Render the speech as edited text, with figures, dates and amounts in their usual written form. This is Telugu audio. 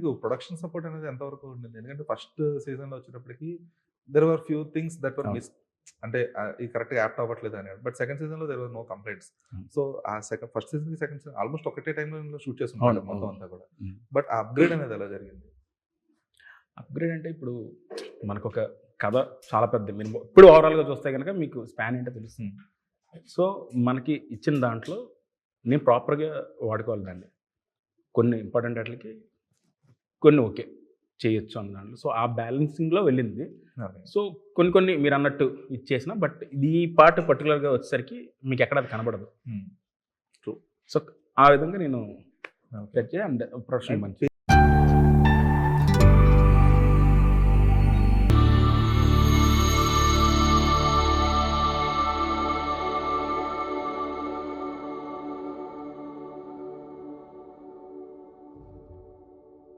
మీకు ప్రొడక్షన్ సపోర్ట్ అనేది ఎంతవరకు ఉండింది? ఎందుకంటే ఫస్ట్ సీజన్‌లో వచ్చేటప్పటికి there were few things that were అవును. మిస్. అంటే ఇది కరెక్ట్‌గా యాప్ట్ అవ్వట్లేదు అని. బట్ సెకండ్ సీజన్‌లో there were no complaints. Hmm. So, ఆ ఫస్ట్ సీజన్‌కి సెకండ్ సీజన్ ఆల్‌మోస్ట్ ఒకటే టైమ్‌లైన్‌లో షూట్ అవును. చేసుంటారు మొత్తం అవును. అంతా కూడా. హ్మ్. బట్ ఆ అప్‌గ్రేడ్ అనేది ఎలా జరిగింది? అప్‌గ్రేడ్ అంటే ఇప్పుడు మనకొక కథ చాలా పెద్దది. మీరు ఇప్పుడు ఓవరాల్‌గా చూస్తే గనక మీకు స్పాన్ ఏంటో తెలుస్తుంది. సో, మనకి ఇచ్చిన దాంట్లో నేను ప్రాపర్‌గా వాడుకోవాలి దాన్ని. కొన్ని ఇంపార్టెంట్ ఆటిలకి కొన్ని ఓకే. చేయొచ్చు అన్న దాంట్లో. సో, ఆ బ్యాలెన్సింగ్‌లో వెళ్ళింది. ఓకే. సో, కొన్ని కొన్ని మీరన్నట్టు ఇచ్చేసిన బట్ ఈ పార్ట్ పర్టిక్యులర్‌గా వచ్చేసరికి మీకెక్కడ అది కనబడదు. హ్మ్. ట్రూ. సో, ఆ విధంగా నేను ఓకే. సెట్ చేయి అండ్ ప్రొడక్షన్ మంచి